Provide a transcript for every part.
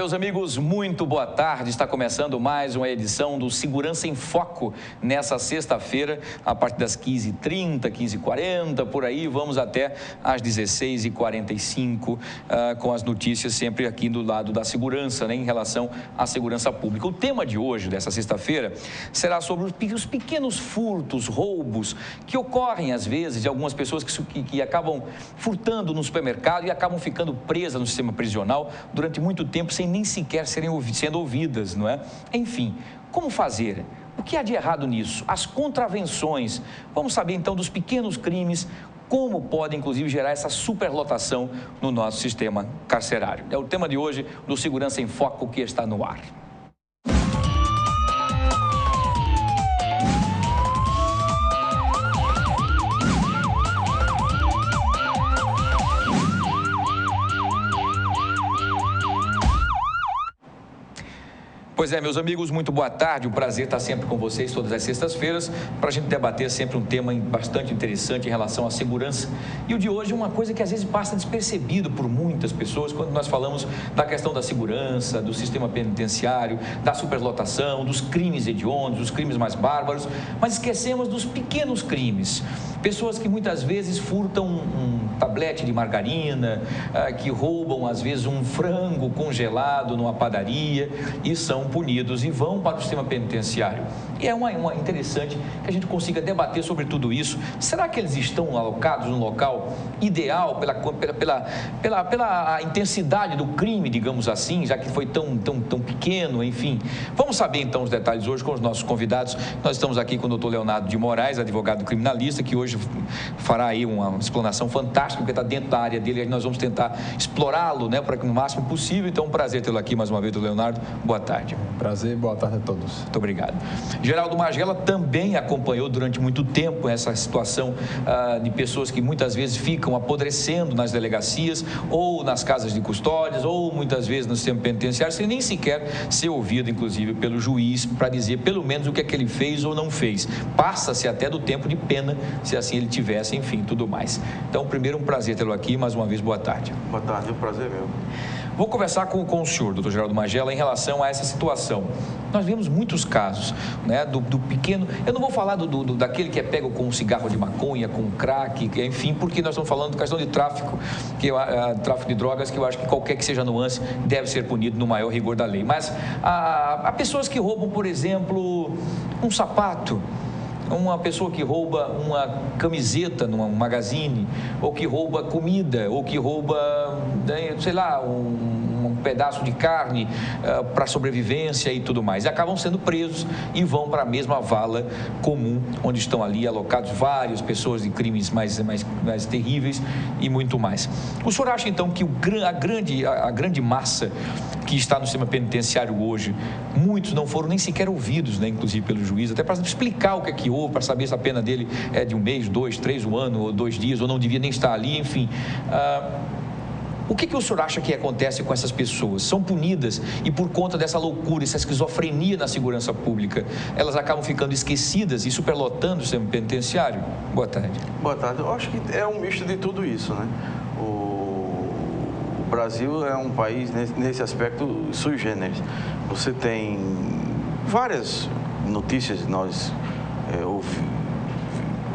meus amigos, muito boa tarde. Está começando mais uma edição do Segurança em Foco nessa sexta-feira, a partir das 15h30, 15h40, por aí, vamos até às 16h45, com as notícias sempre aqui do lado da segurança, né, em relação à segurança pública. O tema de hoje, dessa sexta-feira, será sobre os pequenos furtos, roubos, que ocorrem às vezes de algumas pessoas que acabam furtando no supermercado e acabam ficando presas no sistema prisional durante muito tempo, sem nem sequer sendo ouvidas, não é? Enfim, como fazer? O que há de errado nisso? As contravenções. Vamos saber então dos pequenos crimes, como pode inclusive gerar essa superlotação no nosso sistema carcerário. É o tema de hoje do Segurança em Foco, que está no ar. Pois é, meus amigos, muito boa tarde. Um prazer estar sempre com vocês todas as sextas-feiras para a gente debater sempre um tema bastante interessante em relação à segurança. E o de hoje é uma coisa que às vezes passa despercebido por muitas pessoas quando nós falamos da questão da segurança, do sistema penitenciário, da superlotação, dos crimes hediondos, dos crimes mais bárbaros, mas esquecemos dos pequenos crimes. Pessoas que muitas vezes furtam um tablete de margarina, que roubam às vezes um frango congelado numa padaria e são punidos e vão para o sistema penitenciário. E é uma interessante que a gente consiga debater sobre tudo isso. Será que eles estão alocados no local ideal pela intensidade do crime, digamos assim, já que foi tão pequeno, enfim? Vamos saber então os detalhes hoje com os nossos convidados. Nós estamos aqui com o Dr. Leonardo de Moraes, advogado criminalista, que hoje fará aí uma explanação fantástica, porque está dentro da área dele, e nós vamos tentar explorá-lo, né, para que no máximo possível. Então, um prazer tê-lo aqui mais uma vez, Dr. Leonardo. Boa tarde. Prazer, boa tarde a todos. Muito obrigado. Geraldo Magela também acompanhou durante muito tempo essa situação de pessoas que muitas vezes ficam apodrecendo nas delegacias ou nas casas de custódias ou muitas vezes no sistema penitenciário sem nem sequer ser ouvido, inclusive, pelo juiz para dizer pelo menos o que é que ele fez ou não fez. Passa-se até do tempo de pena, se assim ele tivesse, enfim, tudo mais. Então, primeiro, um prazer tê-lo aqui, mais uma vez, boa tarde. Boa tarde, é um prazer meu. Vou conversar com o senhor, doutor Geraldo Magela, em relação a essa situação. Nós vemos muitos casos, né, do pequeno... Eu não vou falar daquele que é pego com um cigarro de maconha, com crack, enfim, porque nós estamos falando de questão de tráfico, tráfico de drogas, que eu acho que qualquer que seja a nuance deve ser punido no maior rigor da lei. Mas há pessoas que roubam, por exemplo, um sapato, uma pessoa que rouba uma camiseta num magazine, ou que rouba comida, ou que rouba, sei lá, um pedaço de carne para sobrevivência e tudo mais. E acabam sendo presos e vão para a mesma vala comum, onde estão ali alocados várias pessoas de crimes mais terríveis e muito mais. O senhor acha, então, que a grande massa que está no sistema penitenciário hoje, muitos não foram nem sequer ouvidos, né, inclusive pelo juiz, até para explicar o que é que houve, para saber se a pena dele é de 1 mês, 2, 3, 1 ano, ou 2 dias, ou não devia nem estar ali, enfim. O que o senhor acha que acontece com essas pessoas? São punidas e por conta dessa loucura, essa esquizofrenia na segurança pública, elas acabam ficando esquecidas e superlotando o sistema penitenciário? Boa tarde. Boa tarde. Eu acho que é um misto de tudo isso, né? O Brasil é um país, nesse aspecto, sui generis. Você tem várias notícias, nós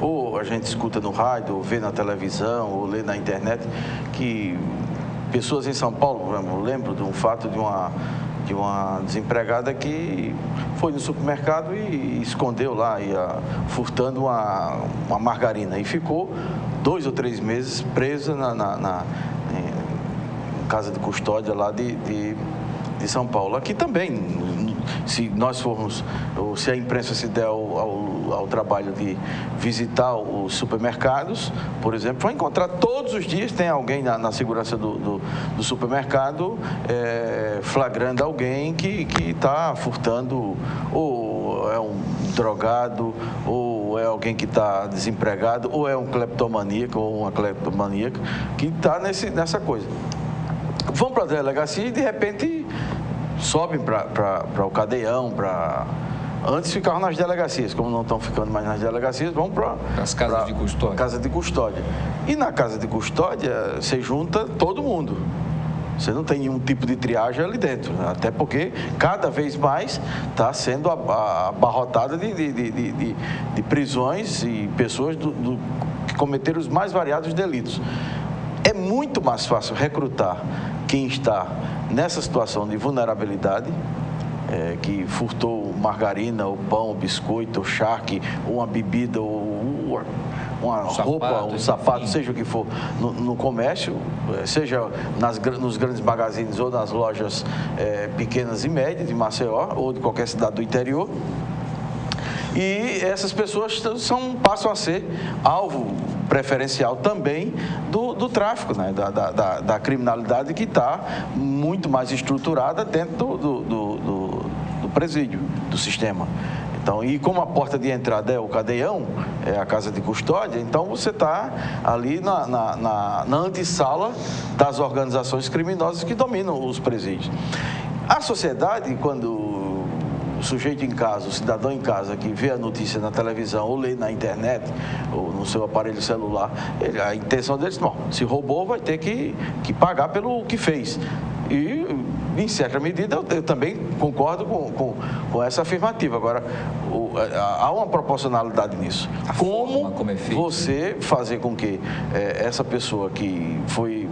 ou a gente escuta no rádio, ou vê na televisão, ou lê na internet, que pessoas em São Paulo, por exemplo, eu lembro de um fato de uma desempregada que foi no supermercado e escondeu lá, furtando uma margarina, e ficou 2 ou 3 meses presa na casa de custódia lá de São Paulo. Aqui também, se nós formos, ou se a imprensa se der ao trabalho de visitar os supermercados, por exemplo, vai encontrar todos os dias, tem alguém na segurança do supermercado flagrando alguém que está furtando, ou é um drogado, ou é alguém que está desempregado, ou é um cleptomaníaco ou uma cleptomaníaca que está nessa coisa. Vão para a delegacia e de repente sobem para o cadeião, antes ficavam nas delegacias, como não estão ficando mais nas delegacias, vão para as casas de custódia. Casa de custódia. E na casa de custódia você junta todo mundo. Você não tem nenhum tipo de triagem ali dentro, né? Até porque cada vez mais está sendo abarrotada de prisões e pessoas que cometeram os mais variados delitos. É muito mais fácil recrutar quem está nessa situação de vulnerabilidade, que furtou margarina, ou pão, ou biscoito, ou charque, ou uma bebida, ou uma roupa, um sapato, seja o que for, no comércio, seja nos grandes magazines ou nas lojas pequenas e médias de Maceió ou de qualquer cidade do interior. E essas pessoas passam a ser alvo preferencial também do tráfico, né? da criminalidade que está muito mais estruturada dentro do presídio, do sistema. Então, e como a porta de entrada é o cadeião, é a casa de custódia, então você está ali na antessala das organizações criminosas que dominam os presídios. A sociedade, quando o sujeito em casa, o cidadão em casa que vê a notícia na televisão ou lê na internet ou no seu aparelho celular, a intenção deles, não, se roubou vai ter que pagar pelo que fez. E, em certa medida, eu também concordo com essa afirmativa. Agora, há uma proporcionalidade nisso. Como você fazer com que essa pessoa que foi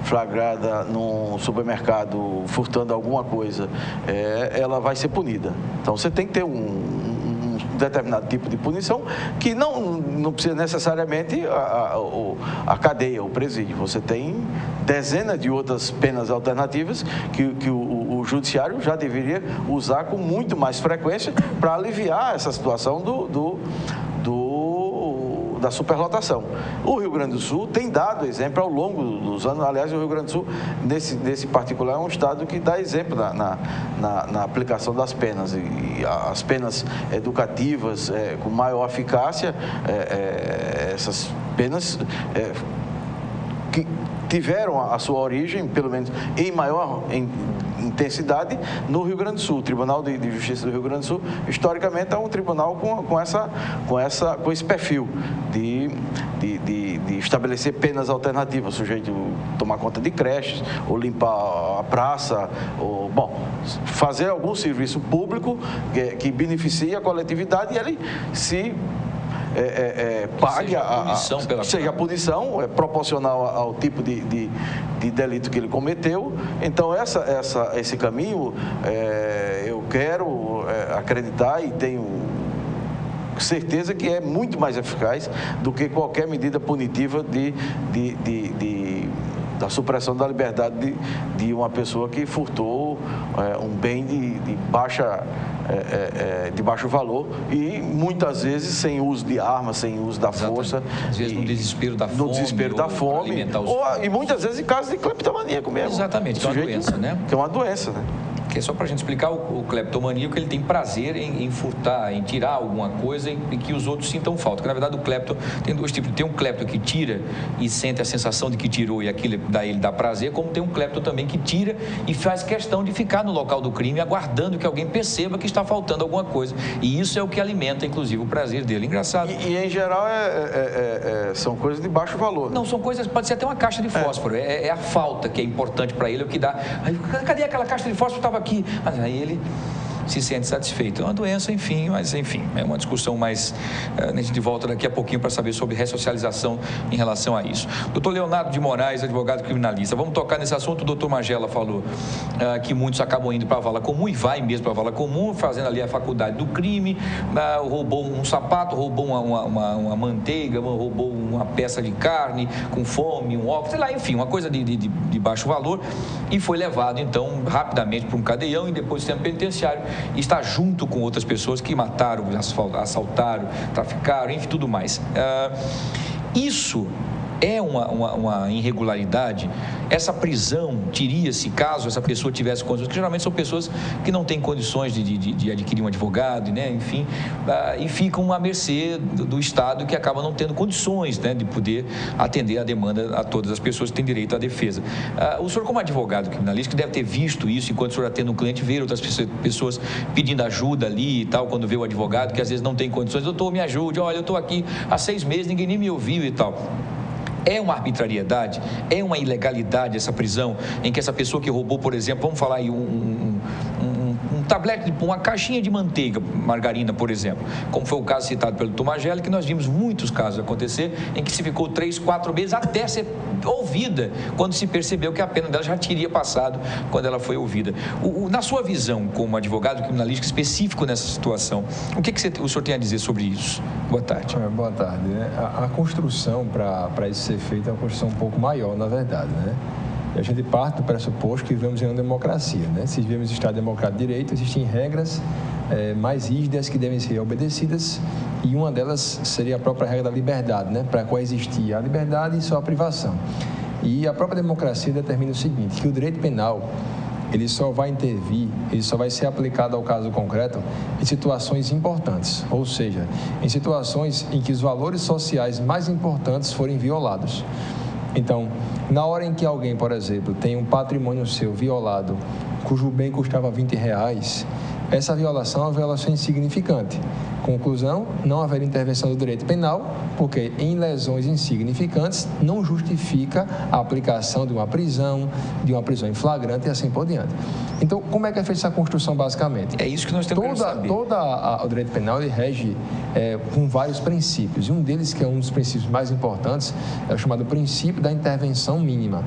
flagrada num supermercado furtando alguma coisa, ela vai ser punida. Então, você tem que ter um determinado tipo de punição que não precisa necessariamente a cadeia, o presídio. Você tem dezenas de outras penas alternativas que o judiciário já deveria usar com muito mais frequência para aliviar essa situação da superlotação. O Rio Grande do Sul tem dado exemplo ao longo dos anos. Aliás, o Rio Grande do Sul, nesse particular, é um estado que dá exemplo na aplicação das penas. E as penas educativas com maior eficácia, essas penas que tiveram a sua origem, pelo menos em maior intensidade, no Rio Grande do Sul. O Tribunal de Justiça do Rio Grande do Sul, historicamente, é um tribunal com esse perfil de estabelecer penas alternativas, o sujeito tomar conta de creches, ou limpar a praça, ou, fazer algum serviço público que beneficie a coletividade e ele se pague seja a punição proporcional ao tipo de delito que ele cometeu. Então, esse caminho, eu quero acreditar e tenho certeza que é muito mais eficaz do que qualquer medida punitiva da supressão da liberdade de uma pessoa que furtou um bem de baixo valor e muitas vezes sem uso de armas, sem uso da força. Às vezes no desespero da fome. E muitas vezes em casos de cleptomaníaco mesmo. Exatamente, que é uma doença, né? Que é uma doença, né? Que é só para a gente explicar, o cleptomaníaco, ele tem prazer em furtar, em tirar alguma coisa e que os outros sintam falta. Porque, na verdade, o clepto tem dois tipos. Tem um clepto que tira e sente a sensação de que tirou e aquilo ele dá prazer, como tem um clepto também que tira e faz questão de ficar no local do crime aguardando que alguém perceba que está faltando alguma coisa. E isso é o que alimenta, inclusive, o prazer dele. Engraçado. E em geral, são coisas de baixo valor. Não, são coisas, pode ser até uma caixa de fósforo. É a falta que é importante para ele, é o que dá. Cadê aquela caixa de fósforo que estava aqui? Mas aí ele se sente satisfeito. É uma doença, enfim, é uma discussão mais... A gente volta daqui a pouquinho para saber sobre ressocialização em relação a isso. Doutor Leonardo de Moraes, advogado criminalista. Vamos tocar nesse assunto. O doutor Magela falou que muitos acabam indo para a vala comum e vai mesmo para a vala comum, fazendo ali a faculdade do crime, roubou um sapato, roubou uma manteiga, roubou uma peça de carne com fome, um óculos, sei lá, enfim, uma coisa de baixo valor e foi levado, então, rapidamente para um cadeião e depois do sistema penitenciário e está junto com outras pessoas que mataram, assaltaram, traficaram, enfim, tudo mais. Isso é uma irregularidade. Essa prisão teria-se caso essa pessoa tivesse condições, que geralmente são pessoas que não têm condições de adquirir um advogado, né? Enfim, e ficam à mercê do Estado, que acaba não tendo condições, né, de poder atender a demanda a todas as pessoas que têm direito à defesa. O senhor, como advogado criminalista, que deve ter visto isso enquanto o senhor atende um cliente, ver outras pessoas pedindo ajuda ali e tal, quando vê o advogado, que às vezes não tem condições, doutor, me ajude, olha, eu estou aqui há 6 meses, ninguém nem me ouviu e tal. É uma arbitrariedade? É uma ilegalidade essa prisão em que essa pessoa que roubou, por exemplo, vamos falar aí um tablete, uma caixinha de manteiga, margarina, por exemplo, como foi o caso citado pelo Magela, que nós vimos muitos casos acontecer em que se ficou 3, 4 meses até ser ouvida, quando se percebeu que a pena dela já teria passado quando ela foi ouvida. Na sua visão, como advogado criminalístico específico nessa situação, o que o senhor tem a dizer sobre isso? Boa tarde. Boa tarde. A construção para isso ser feito é uma construção um pouco maior, na verdade, né? A gente parte do pressuposto que vivemos em uma democracia, né? Se vivemos em Estado democrático de direito, existem regras mais rígidas que devem ser obedecidas e uma delas seria a própria regra da liberdade, né? Para coexistir a liberdade e só a privação. E a própria democracia determina o seguinte, que o direito penal, ele só vai intervir, ele só vai ser aplicado ao caso concreto em situações importantes, ou seja, em situações em que os valores sociais mais importantes forem violados. Então, na hora em que alguém, por exemplo, tem um patrimônio seu violado, cujo bem custava R$20, essa violação é uma violação insignificante. Conclusão, não haver intervenção do direito penal, porque em lesões insignificantes não justifica a aplicação de uma prisão em flagrante e assim por diante. Então, como é que é feita essa construção basicamente? É isso que nós temos que saber. O direito penal ele rege com vários princípios. E um deles, que é um dos princípios mais importantes, é o chamado princípio da intervenção mínima.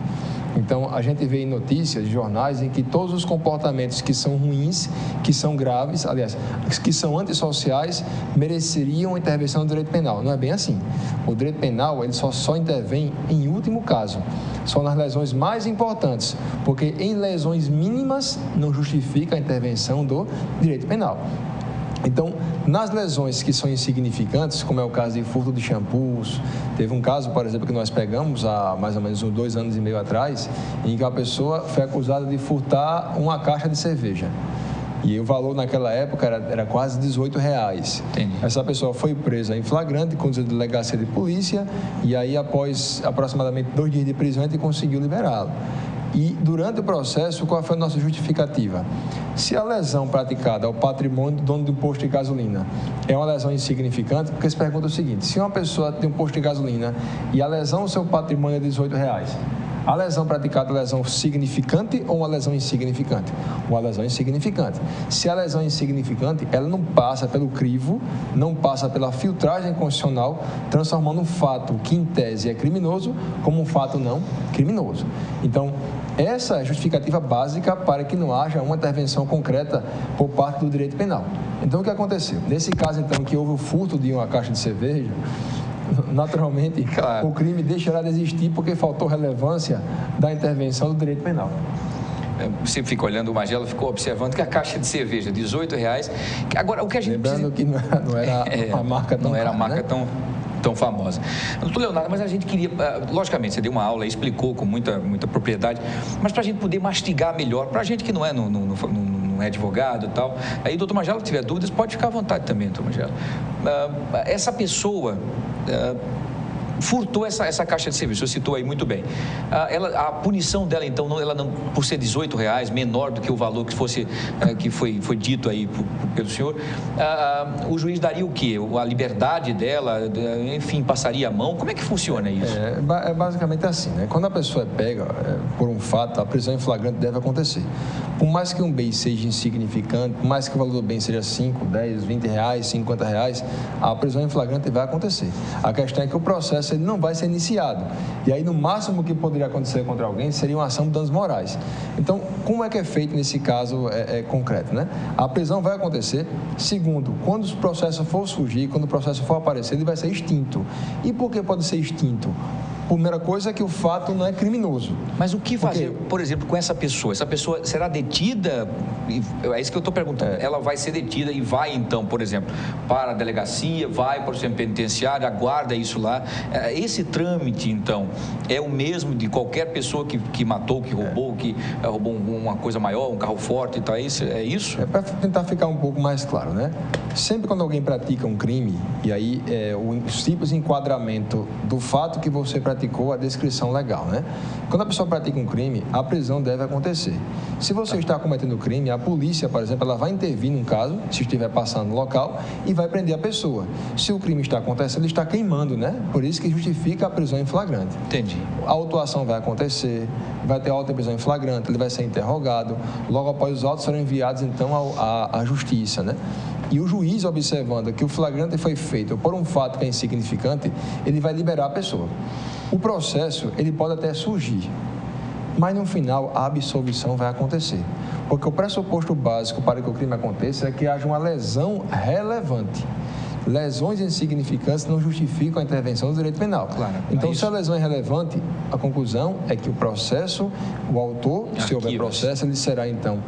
Então, a gente vê em notícias de jornais em que todos os comportamentos que são ruins, que são graves, aliás, que são antissociais, mereceriam a intervenção do direito penal. Não é bem assim. O direito penal, ele só intervém em último caso, só nas lesões mais importantes, porque em lesões mínimas não justifica a intervenção do direito penal. Então, nas lesões que são insignificantes, como é o caso de furto de shampoos, teve um caso, por exemplo, que nós pegamos há mais ou menos 2 anos e meio atrás, em que a pessoa foi acusada de furtar uma caixa de cerveja. E o valor naquela época era quase R$18. Entendi. Essa pessoa foi presa em flagrante, conduzida à delegacia de polícia, e aí após aproximadamente 2 dias de prisão, a gente conseguiu liberá-lo. E durante o processo, qual foi a nossa justificativa? Se a lesão praticada ao patrimônio do dono de um posto de gasolina é uma lesão insignificante, porque se pergunta o seguinte, se uma pessoa tem um posto de gasolina e a lesão ao seu patrimônio é R$18, a lesão praticada é uma lesão significante ou uma lesão insignificante? Uma lesão insignificante. Se a lesão é insignificante, ela não passa pelo crivo, não passa pela filtragem constitucional, transformando um fato que em tese é criminoso como um fato não criminoso. Então, essa é a justificativa básica para que não haja uma intervenção concreta por parte do direito penal. Então, o que aconteceu? Nesse caso, então, que houve o furto de uma caixa de cerveja, naturalmente, claro, o crime deixará de existir porque faltou relevância da intervenção do direito penal. Você fica olhando, o Magela ficou observando que a caixa de cerveja, R$18, agora o que a gente lembrando precisa... que não era a marca tão não era a marca, né? tão famosa. Doutor Leonardo, mas a gente queria, logicamente, você deu uma aula, explicou com muita propriedade, mas para a gente poder mastigar melhor, para a gente que não é advogado e tal, aí, doutor Magela, se tiver dúvidas, pode ficar à vontade também, doutor Magela. Essa pessoa furtou essa caixa de serviço, você citou aí muito bem. A punição dela, então, ela não, por ser R$18, menor do que o valor que foi dito aí pelo senhor, o juiz daria o quê? A liberdade dela, enfim, passaria a mão? Como é que funciona isso? É basicamente assim, né? Quando a pessoa é pega por um fato, a prisão em flagrante deve acontecer. Por mais que um bem seja insignificante, por mais que o valor do bem seja 5, 10, R$20, R$50, a prisão em flagrante vai acontecer. A questão é que o processo ele não vai ser iniciado. E aí, no máximo que poderia acontecer contra alguém seria uma ação de danos morais. Então, como é que é feito nesse caso concreto, né? A prisão vai acontecer. Segundo, quando o processo for surgir, quando o processo for aparecer, ele vai ser extinto. E por que pode ser extinto? Primeira coisa é que o fato não é criminoso. Mas o que fazer, por exemplo, com essa pessoa? Essa pessoa será detida? É isso que eu estou perguntando. Ela vai ser detida e vai, então, por exemplo, para a delegacia, vai para o centro penitenciário, aguarda isso lá. Esse trâmite, então, é o mesmo de qualquer pessoa que matou, que roubou, que roubou uma coisa maior, um carro forte e tal. É isso? Para tentar ficar um pouco mais claro, né? Sempre quando alguém pratica um crime, e aí o simples enquadramento do fato que você pratica praticou a descrição legal, né? Quando a pessoa pratica um crime, a prisão deve acontecer. Se você está cometendo crime, a polícia, por exemplo, ela vai intervir num caso, se estiver passando no local, e vai prender a pessoa. Se o crime está acontecendo, ele está queimando, né? Por isso que justifica a prisão em flagrante. Entendi. A autuação vai acontecer, vai ter auto de prisão em flagrante, ele vai ser interrogado. Logo após os autos serão enviados, então, à justiça, né? E o juiz, observando que o flagrante foi feito por um fato que é insignificante, ele vai liberar a pessoa. O processo, ele pode até surgir, mas no final a absolvição vai acontecer. Porque o pressuposto básico para que o crime aconteça é que haja uma lesão relevante. Lesões insignificantes não justificam a intervenção do direito penal. Claro, então, se a lesão é relevante, a conclusão é que o processo, o autor, se houver processo, ele será então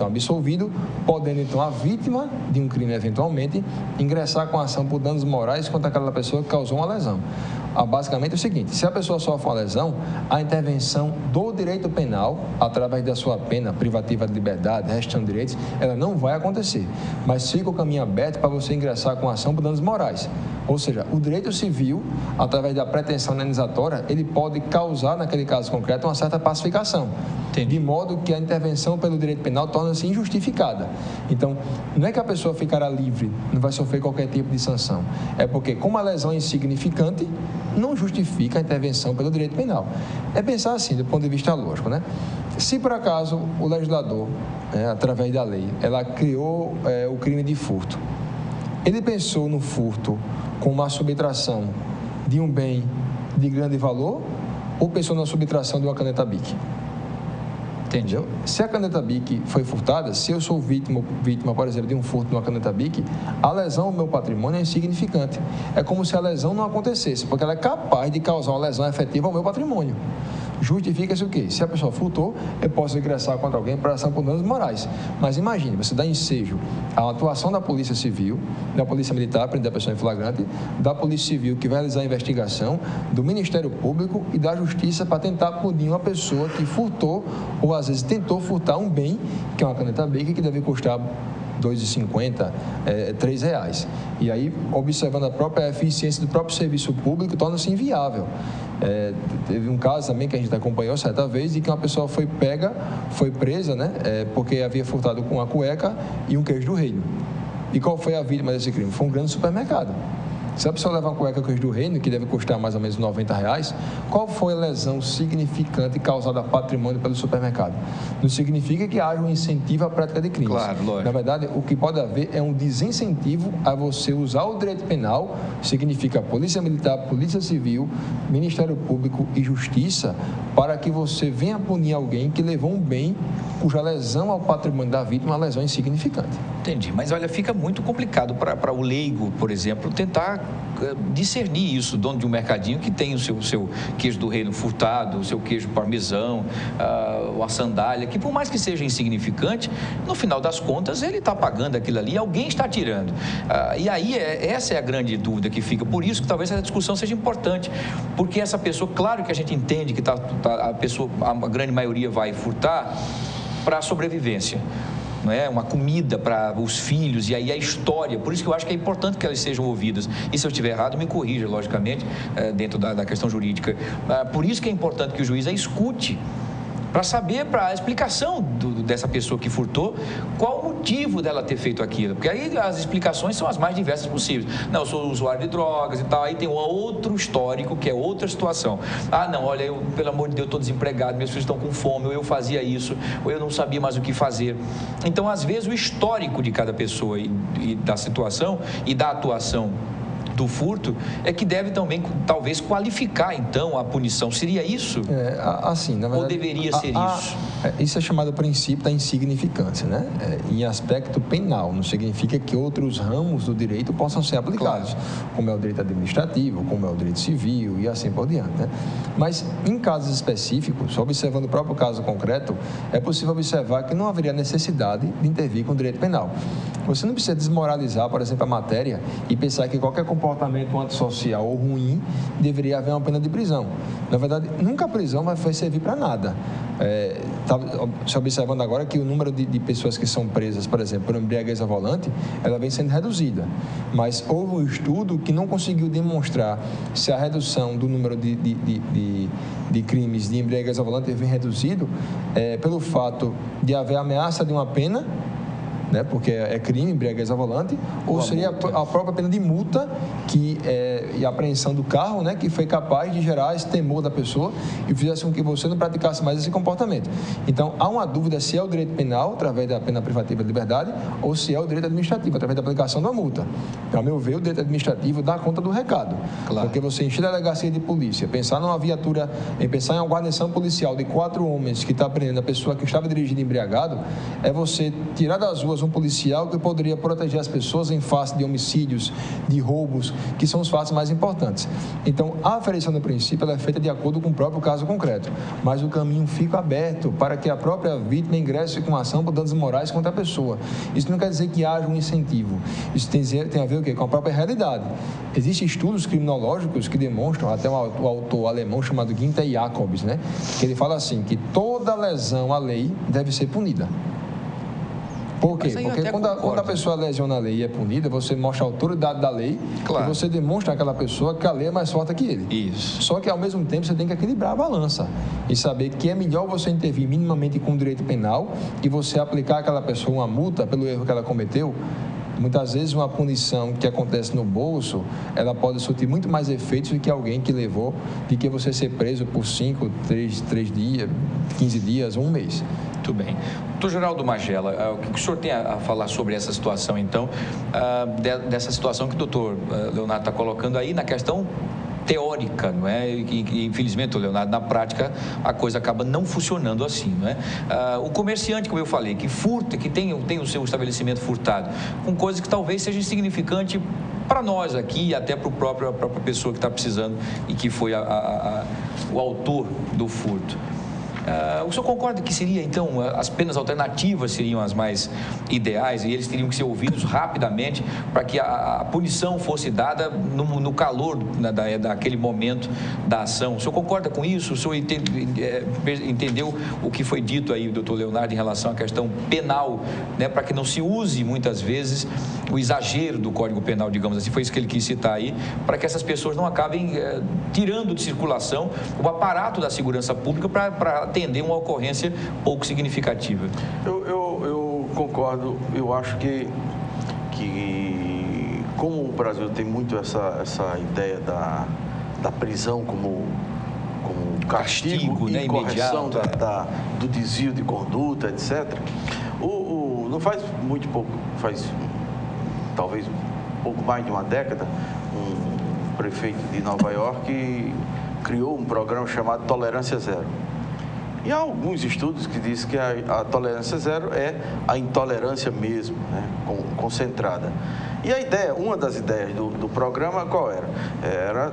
absolvido, podendo então a vítima de um crime eventualmente ingressar com a ação por danos morais contra aquela pessoa que causou uma lesão. Basicamente é o seguinte: se a pessoa sofre uma lesão, a intervenção do direito penal, através da sua pena privativa de liberdade, restando direitos, ela não vai acontecer. Mas fica o caminho aberto para você ingressar com ação por danos morais. Ou seja, o direito civil, através da pretensão indenizatória, ele pode causar, naquele caso concreto, uma certa pacificação. Entendi. De modo que a intervenção pelo direito penal torna-se injustificada. Então, não é que a pessoa ficará livre, não vai sofrer qualquer tipo de sanção. É porque, como a lesão é insignificante, não justifica a intervenção pelo direito penal. É pensar assim, do ponto de vista lógico, né? Se, por acaso, o legislador, através da lei, ela criou o crime de furto, ele pensou no furto com uma subtração de um bem de grande valor ou pensou na subtração de uma caneta Bic? Entendeu? Se a caneta Bic foi furtada, se eu sou vítima, por exemplo, de um furto de uma caneta Bic, a lesão ao meu patrimônio é insignificante. É como se a lesão não acontecesse, porque ela é capaz de causar uma lesão efetiva ao meu patrimônio. Justifica-se o quê? Se a pessoa furtou, eu posso ingressar contra alguém para ação por danos morais. Mas imagine, você dá ensejo à atuação da Polícia Civil, da Polícia Militar, prender a pessoa em flagrante, da Polícia Civil, que vai realizar a investigação, do Ministério Público e da Justiça para tentar punir uma pessoa que furtou ou às vezes tentou furtar um bem, que é uma caneta Bic, que deve custar R$ 2,50, R$ 3. E aí, observando a própria eficiência do próprio serviço público, torna-se inviável. Teve um caso também que a gente acompanhou certa vez, de que uma pessoa foi presa, né, porque havia furtado com uma cueca e um queijo do reino. E qual foi a vítima desse crime? Foi um grande supermercado. Se a pessoa levar uma cueca queijo do reino, que deve custar mais ou menos R$ 90, qual foi a lesão significante causada a patrimônio pelo supermercado? Não significa que haja um incentivo à prática de crimes. Claro, lógico. Na verdade, o que pode haver é um desincentivo a você usar o direito penal, significa Polícia Militar, Polícia Civil, Ministério Público e Justiça, para que você venha punir alguém que levou um bem cuja lesão ao patrimônio da vítima é uma lesão insignificante. Entendi, mas olha, fica muito complicado para o leigo, por exemplo, tentar discernir isso, dono de um mercadinho que tem o seu queijo do reino furtado, o seu queijo parmesão, a sandália, que por mais que seja insignificante, no final das contas ele está pagando aquilo ali, alguém está tirando. E aí essa é a grande dúvida que fica, por isso que talvez essa discussão seja importante, porque essa pessoa, claro que a gente entende que a grande maioria vai furtar para a sobrevivência. Não é? Uma comida para os filhos, e aí a história, por isso que eu acho que é importante que elas sejam ouvidas, e se eu estiver errado, me corrija, logicamente, dentro da questão jurídica. Por isso que é importante que o juiz a escute, para saber, para a explicação dessa pessoa que furtou, qual o motivo dela ter feito aquilo, porque aí as explicações são as mais diversas possíveis. Não, eu sou usuário de drogas e tal, aí tem um outro histórico, que é outra situação. Não, olha, eu, pelo amor de Deus, estou desempregado, meus filhos estão com fome, ou eu fazia isso, ou eu não sabia mais o que fazer. Então, às vezes, o histórico de cada pessoa e da situação e da atuação do furto é que deve também, talvez, qualificar, então, a punição. Seria isso? Assim, na verdade, ou deveria ser isso? Isso é chamado princípio da insignificância, né? Em aspecto penal, não significa que outros ramos do direito possam ser aplicados, claro, como é o direito administrativo, como é o direito civil e assim por diante, né? Mas, em casos específicos, observando o próprio caso concreto, é possível observar que não haveria necessidade de intervir com o direito penal. Você não precisa desmoralizar, por exemplo, a matéria e pensar que qualquer comportamento comportamento antissocial ou ruim, deveria haver uma pena de prisão. Na verdade, nunca a prisão vai servir para nada. Se observando agora que o número de pessoas que são presas, por exemplo, por embriaguez ao volante, ela vem sendo reduzida. Mas houve um estudo que não conseguiu demonstrar se a redução do número de crimes de embriaguez ao volante vem reduzido pelo fato de haver ameaça de uma pena, né, porque é crime, embriaguez ao volante, ou seria a própria pena de multa e apreensão do carro, né, que foi capaz de gerar esse temor da pessoa e fizesse com que você não praticasse mais esse comportamento. Então, há uma dúvida se é o direito penal, através da pena privativa de liberdade, ou se é o direito administrativo, através da aplicação da multa. Então, ao meu ver, o direito administrativo dá conta do recado. Claro. Porque você encher a delegacia de polícia, pensar numa viatura, pensar em uma guarnição policial de 4 homens que está prendendo a pessoa que estava dirigindo embriagado, é você tirar das ruas um policial que poderia proteger as pessoas em face de homicídios, de roubos, que são os fatos mais importantes. Então, a aferição do princípio ela é feita de acordo com o próprio caso concreto, mas o caminho fica aberto para que a própria vítima ingresse com ação por danos morais contra a pessoa. Isso não quer dizer que haja um incentivo. Isso tem a ver o quê? Com a própria realidade. Existem estudos criminológicos que demonstram, até um autor alemão chamado Günther Jacobs, né, que ele fala assim, que toda lesão à lei deve ser punida. Por quê? Porque quando a pessoa lesiona a lei e é punida, você mostra a autoridade da lei, claro, e você demonstra àquela pessoa que a lei é mais forte que ele. Isso. Só que, ao mesmo tempo, você tem que equilibrar a balança e saber que é melhor você intervir minimamente com o direito penal e você aplicar àquela pessoa uma multa pelo erro que ela cometeu. Muitas vezes uma punição que acontece no bolso, ela pode surtir muito mais efeitos do que alguém que levou, de que você ser preso por 5, 3 dias, 15 dias, um mês. Muito bem. Doutor Geraldo Magela, o que o senhor tem a falar sobre essa situação, então, dessa situação que o doutor Leonardo está colocando aí na questão teórica, não é? E infelizmente, Leonardo, na prática a coisa acaba não funcionando assim, não é? O comerciante, como eu falei, que furta, que tem o seu estabelecimento furtado, com coisas que talvez seja insignificante para nós aqui e até para a própria pessoa que está precisando e que foi o autor do furto. O senhor concorda que seria, então, as penas alternativas seriam as mais ideais e eles teriam que ser ouvidos rapidamente para que a punição fosse dada no calor daquele momento da ação? O senhor concorda com isso? O senhor entendeu o que foi dito aí, doutor Leonardo, em relação à questão penal, né, para que não se use, muitas vezes, o exagero do Código Penal, digamos assim, foi isso que ele quis citar aí, para que essas pessoas não acabem tirando de circulação o aparato da segurança pública para atender uma ocorrência pouco significativa. Eu concordo, eu acho que como o Brasil tem muito essa ideia da prisão como castigo e, né, correção do desvio de conduta, etc. Não faz muito pouco, faz talvez um pouco mais de uma década, um prefeito de Nova York criou um programa chamado Tolerância Zero. E há alguns estudos que dizem que a tolerância zero é a intolerância mesmo, né, concentrada. E a ideia, uma das ideias do programa, qual era? Era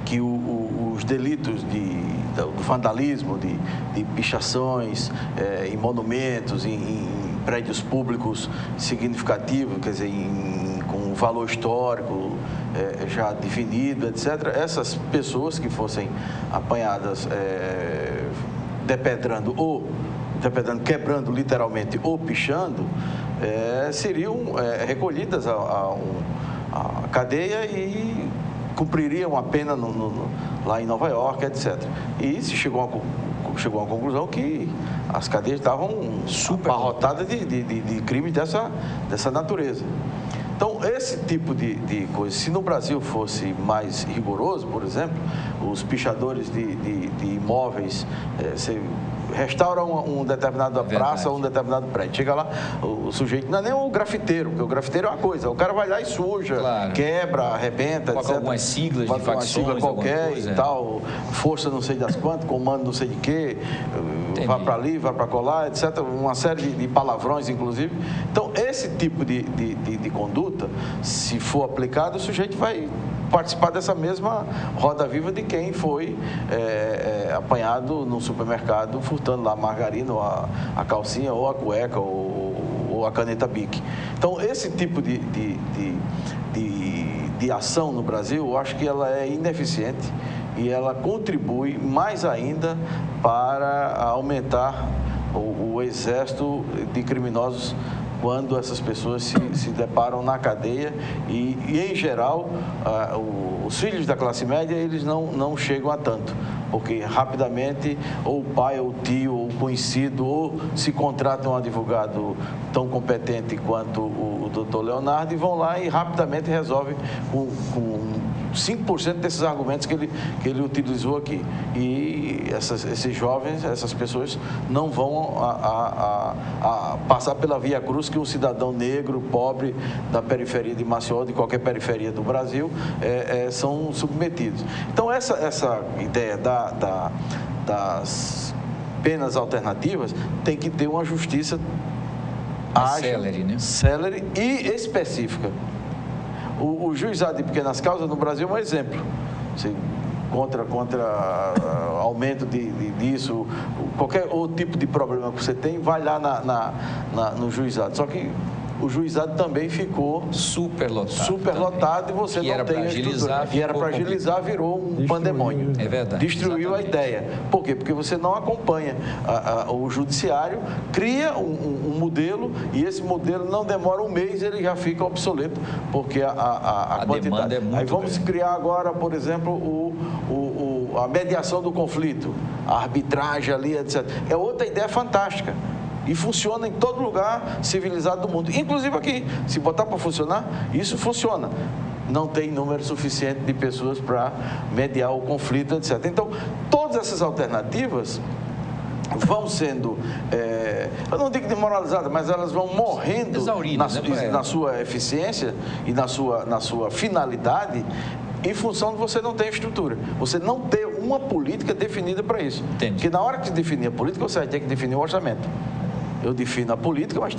que os delitos do vandalismo, de pichações em monumentos, em prédios públicos significativos, quer dizer, com valor histórico já definido, etc., essas pessoas que fossem apanhadas quebrando literalmente ou pichando, seriam recolhidas à cadeia e cumpririam a pena lá em Nova York, etc. E se chegou à conclusão que as cadeias estavam abarrotadas de crimes dessa natureza. Então, esse tipo de coisa, se no Brasil fosse mais rigoroso, por exemplo, os pichadores de imóveis, você restaura uma determinada praça ou um determinado prédio. Chega lá, o sujeito não é nem o grafiteiro, porque o grafiteiro é uma coisa, o cara vai lá e suja, claro, quebra, arrebenta, etc. Algumas siglas de facções, sigla qualquer coisa, e tal, força não sei das quantas, comando não sei de quê, vai para ali, vai para colar, etc. Uma série de palavrões, inclusive. Então, esse tipo de conduta, se for aplicado, o sujeito vai participar dessa mesma roda viva de quem foi apanhado no supermercado furtando lá a margarina, ou a calcinha, ou a cueca, ou ou a caneta Bic. Então, esse tipo de ação no Brasil, eu acho que ela é ineficiente e ela contribui mais ainda para aumentar o exército de criminosos quando essas pessoas se deparam na cadeia e em geral, os filhos da classe média, eles não chegam a tanto, porque rapidamente ou o pai, ou o tio, ou o conhecido, ou se contratam um advogado tão competente quanto o doutor Leonardo e vão lá e rapidamente resolvem com 5% desses argumentos que ele utilizou aqui. E esses jovens, essas pessoas não vão passar pela via cruz que um cidadão negro, pobre, da periferia de Maceió, de qualquer periferia do Brasil, são submetidos. Então, essa ideia das penas alternativas tem que ter uma justiça ágil, célere e específica. O juizado de pequenas causas no Brasil é um exemplo. Contra aumento disso, qualquer outro tipo de problema que você tem, vai lá no juizado. Só que o juizado também ficou superlotado e você não tem a estrutura. E era para agilizar, virou um pandemônio. É verdade. Destruiu a ideia. Por quê? Porque você não acompanha. O judiciário cria um modelo e esse modelo não demora um mês, ele já fica obsoleto, porque a quantidade. É muito Aí vamos criar agora, por exemplo, a mediação do conflito, a arbitragem ali, etc. É outra ideia fantástica. E funciona em todo lugar civilizado do mundo. Inclusive aqui, se botar para funcionar, isso funciona. Não tem número suficiente de pessoas para mediar o conflito, etc. Então, todas essas alternativas vão sendo, eu não digo desmoralizadas, mas elas vão morrendo na sua eficiência e na sua finalidade, em função de você não ter estrutura. Você não ter uma política definida para isso. Entendi. Porque na hora que definir a política, você vai ter que definir o orçamento. Eu defino a política, mas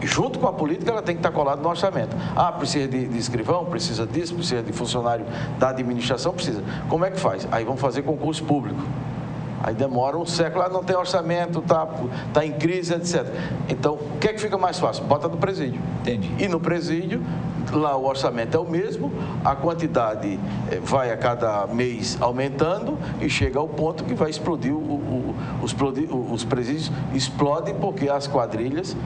junto com a política, ela tem que estar colada no orçamento. Precisa de escrivão, precisa disso, precisa de funcionário da administração, precisa. Como é que faz? Aí vão fazer concurso público. Aí demora um século, não tem orçamento, tá em crise, etc. Então, o que é que fica mais fácil? Bota no presídio. Entendi. E no presídio, lá o orçamento é o mesmo, a quantidade vai a cada mês aumentando e chega ao ponto que vai explodir, os presídios explodem porque as quadrilhas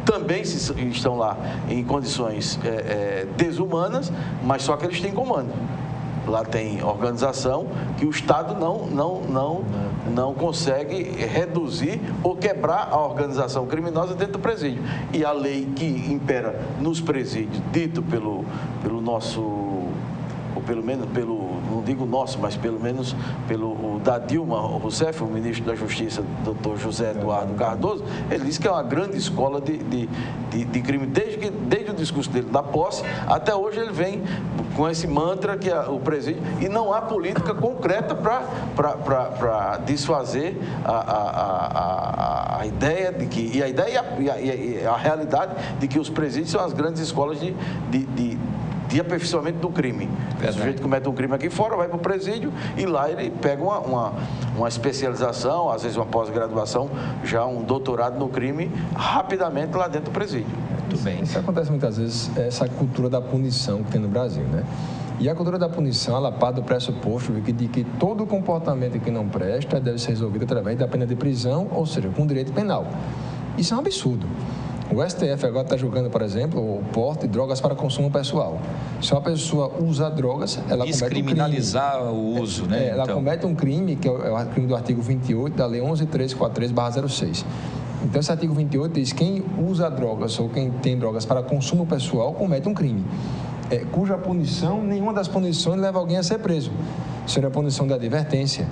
também estão lá em condições desumanas, mas só que eles têm comando. Lá tem organização que o Estado não consegue reduzir ou quebrar a organização criminosa dentro do presídio. E a lei que impera nos presídios, dito pelo nosso, ou pelo menos não digo nosso, mas pelo menos da Dilma Rousseff, o ministro da Justiça, doutor José Eduardo Cardoso, ele disse que é uma grande escola de crime. Desde o discurso dele da posse, até hoje ele vem com esse mantra que é o presídio, e não há política concreta para desfazer a ideia de que, e a ideia e a realidade de que os presídios são as grandes escolas de aperfeiçoamento do crime. O sujeito comete um crime aqui fora, vai para o presídio e lá ele pega uma especialização, às vezes uma pós-graduação, já um doutorado no crime, rapidamente lá dentro do presídio. Muito bem. Isso acontece muitas vezes, essa cultura da punição que tem no Brasil, né? E a cultura da punição, ela parte do pressuposto de que todo comportamento que não presta deve ser resolvido através da pena de prisão, ou seja, com direito penal. Isso é um absurdo. O STF agora está julgando, por exemplo, o porte de drogas para consumo pessoal. Se uma pessoa usa drogas, ela comete um crime. Descriminalizar o uso, né? Ela comete um crime, que é o crime do artigo 28 da Lei 11.343/06. Então, esse artigo 28 diz que quem usa drogas ou quem tem drogas para consumo pessoal comete um crime, cuja punição, nenhuma das punições leva alguém a ser preso. Seria a punição da advertência.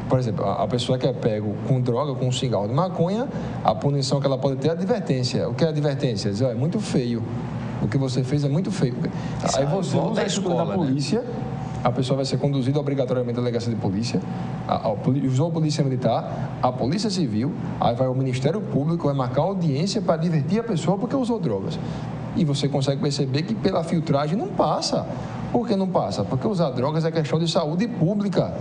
Por exemplo, a pessoa que é pego com droga, com um cigarro de maconha, a punição que ela pode ter é advertência. O que é advertência? Diz, é muito feio. O que você fez é muito feio. Aí você usa a estrutura da polícia, a pessoa vai ser conduzida obrigatoriamente à delegacia de polícia, usou a polícia militar, a polícia civil, aí vai o Ministério Público, vai marcar audiência para advertir a pessoa porque usou drogas. E você consegue perceber que pela filtragem não passa. Por que não passa? Porque usar drogas é questão de saúde pública.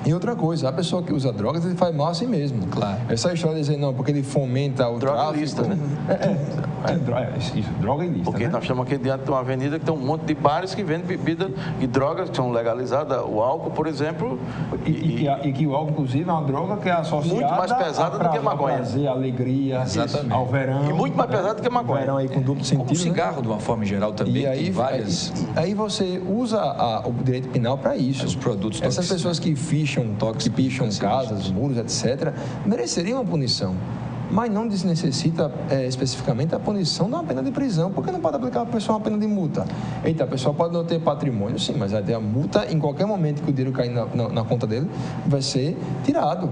E outra coisa, a pessoa que usa drogas, ele faz mal a si mesmo. Claro. Essa história de dizer, não, porque ele fomenta o droga tráfico... ilícita, né? Isso, droga ilícita, Porque né? nós estamos aqui diante de uma avenida que tem um monte de bares que vendem bebida e drogas que são legalizadas. O álcool, por exemplo... E que o álcool, inclusive, é uma droga que é associada... Muito mais pesada do que a maconha. Ao prazer, à alegria, Exatamente. ao verão. E muito mais pesada do que a maconha. Verão aí com duplo sentido, Como o cigarro, de uma forma geral, também tem várias... Aí você usa o direito penal para isso. Os produtos Essas tóxicos, pessoas que picham casas, muros, etc., mereceriam uma punição. Mas não necessita especificamente a punição de uma pena de prisão, porque não pode aplicar a pessoa uma pena de multa. Eita, a pessoa pode não ter patrimônio, sim, mas vai ter a multa em qualquer momento que o dinheiro cair na conta dele, vai ser tirado.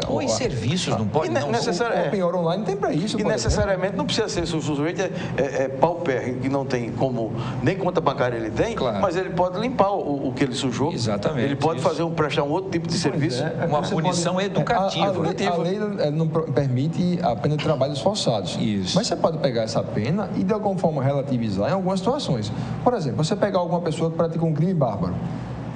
Ou em serviços, não pode? Não, o penhor online tem para isso. E necessariamente não precisa ser, se o sujeito é paupérrimo, que não tem como, nem conta bancária ele tem, claro. Mas ele pode limpar o que ele sujou. Exatamente. Ele pode prestar um outro tipo de serviço. Uma punição educativa. A lei não permite a pena de trabalhos forçados. Isso. Mas você pode pegar essa pena e de alguma forma relativizar em algumas situações. Por exemplo, você pegar alguma pessoa que pratica um crime bárbaro.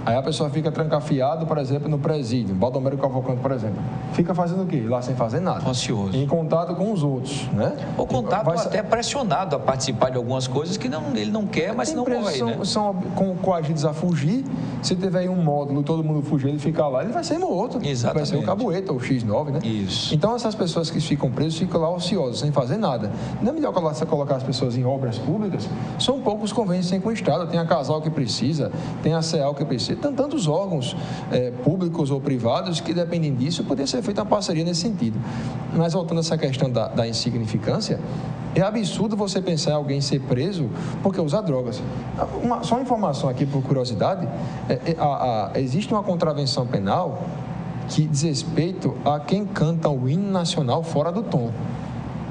Aí a pessoa fica trancafiado, por exemplo, no presídio, Baldomero Cavalcante, por exemplo. Fica fazendo o quê? Lá sem fazer nada. Ocioso. Em contato com os outros, né? Ou contato até pressionado a participar de algumas coisas que ele não quer, mas não morre, né? São coagidos a fugir. Se tiver aí um módulo e todo mundo fugir, ele ficar lá, ele vai ser morto. Exatamente. Vai ser o Cabueta, o X9, né? Isso. Então, essas pessoas que ficam presas ficam lá ociosas, sem fazer nada. Não é melhor você colocar as pessoas em obras públicas? São poucos convênios sem com o Estado. Tem a Casal que precisa, tem a CEAL que precisa, tem tantos órgãos públicos ou privados que dependem disso, poderia ser feita uma parceria nesse sentido. Mas voltando a essa questão da insignificância, é absurdo você pensar em alguém ser preso porque usa drogas. Só uma informação aqui por curiosidade, existe uma contravenção penal que diz respeito a quem canta o hino nacional fora do tom.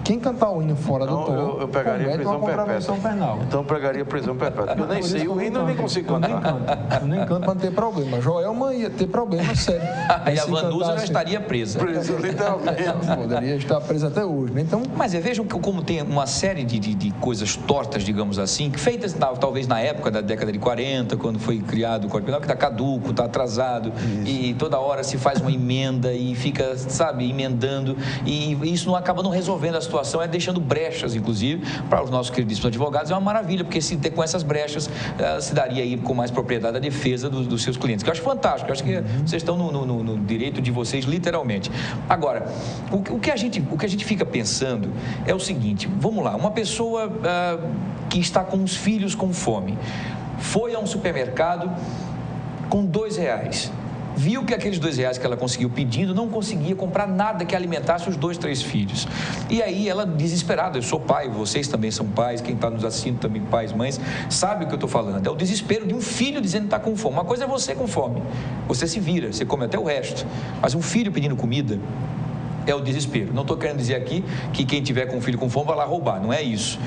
Quem cantar o hino fora do tom, eu pegaria prisão contravenção penal. Então eu pegaria prisão perpétua. Eu nem sei o hino, eu nem consigo cantar. Eu nem canto para não ter problema. Joelma ia ter problema sério. Aí a Vanusa já estaria presa. Presa, literalmente. Poderia estar presa até hoje, né? Então... Mas vejam como tem uma série de coisas tortas, digamos assim, feitas talvez na época da década de 40, quando foi criado o Código Penal, que está caduco, está atrasado, e toda hora se faz uma emenda e fica, sabe, emendando, e isso não acaba não resolvendo a situação, deixando brechas, inclusive, para os nossos queridíssimos advogados. É uma maravilha, porque com essas brechas se daria aí com mais propriedade a defesa dos seus clientes, que eu acho fantástico. Eu acho que vocês estão no direito de vocês, literalmente. Agora, o que a gente fica pensando é o seguinte: vamos lá, uma pessoa que está com os filhos com fome, foi a um supermercado com R$2, viu que aqueles R$2 que ela conseguiu pedindo não conseguia comprar nada que alimentasse os 2, 3 filhos. E aí ela, desesperada, eu sou pai, vocês também são pais, quem está nos assistindo também, pais, mães, sabe o que eu estou falando. É o desespero de um filho dizendo que está com fome. Uma coisa é você com fome, você se vira, você come até o resto. Mas um filho pedindo comida é o desespero. Não estou querendo dizer aqui que quem tiver com um filho com fome vai lá roubar, não é isso.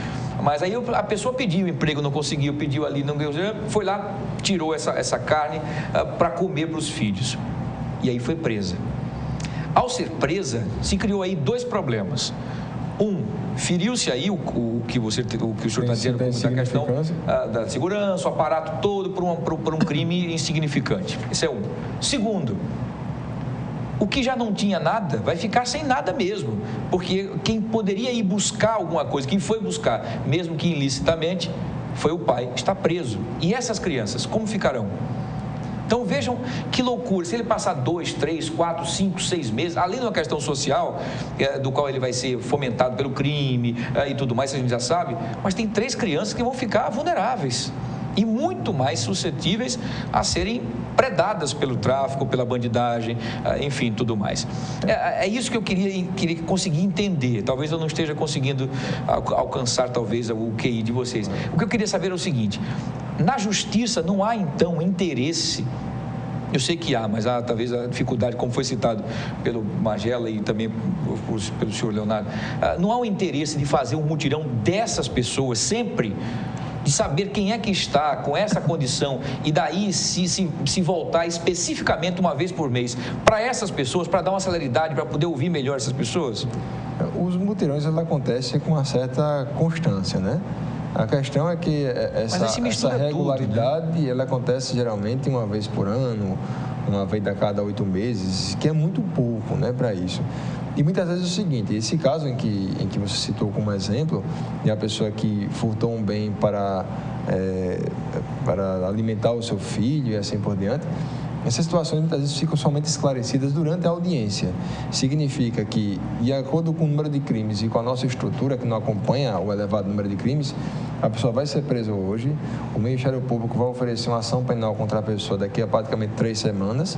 Mas aí a pessoa pediu emprego, não conseguiu, pediu ali, não ganhou, foi lá, tirou essa carne para comer para os filhos. E aí foi presa. Ao ser presa, se criou aí 2 problemas. Feriu-se aí o que o senhor está dizendo, como da questão da segurança, o aparato todo por um crime insignificante. Esse é um. Segundo, o que já não tinha nada vai ficar sem nada mesmo, porque quem poderia ir buscar alguma coisa, quem foi buscar, mesmo que ilicitamente, foi o pai, está preso. E essas crianças, como ficarão? Então vejam que loucura, se ele passar 2, 3, 4, 5, 6 meses, além de uma questão social, do qual ele vai ser fomentado pelo crime e tudo mais, a gente já sabe, mas tem 3 crianças que vão ficar vulneráveis e muito mais suscetíveis a serem predadas pelo tráfico, pela bandidagem, enfim, tudo mais. É isso que eu queria conseguir entender. Talvez eu não esteja conseguindo alcançar, talvez, o QI de vocês. O que eu queria saber é o seguinte: na justiça não há, então, interesse. Eu sei que há, mas há talvez a dificuldade, como foi citado pelo Magela e também pelo senhor Leonardo, não há o interesse de fazer um mutirão dessas pessoas sempre, de saber quem é que está com essa condição e daí se voltar especificamente uma vez por mês para essas pessoas, para dar uma celeridade, para poder ouvir melhor essas pessoas? Os mutirões acontecem com uma certa constância, né? A questão é que essa regularidade, tudo, né? Ela acontece geralmente uma vez por ano uma vez a cada 8 meses, que é muito pouco, né, para isso. E muitas vezes é o seguinte, esse caso em que você citou como exemplo, é a pessoa que furtou um bem para alimentar o seu filho e assim por diante, essas situações muitas vezes ficam somente esclarecidas durante a audiência. Significa que, de acordo com o número de crimes e com a nossa estrutura, que não acompanha o elevado número de crimes, a pessoa vai ser presa hoje, o Ministério Público vai oferecer uma ação penal contra a pessoa daqui a praticamente 3 semanas,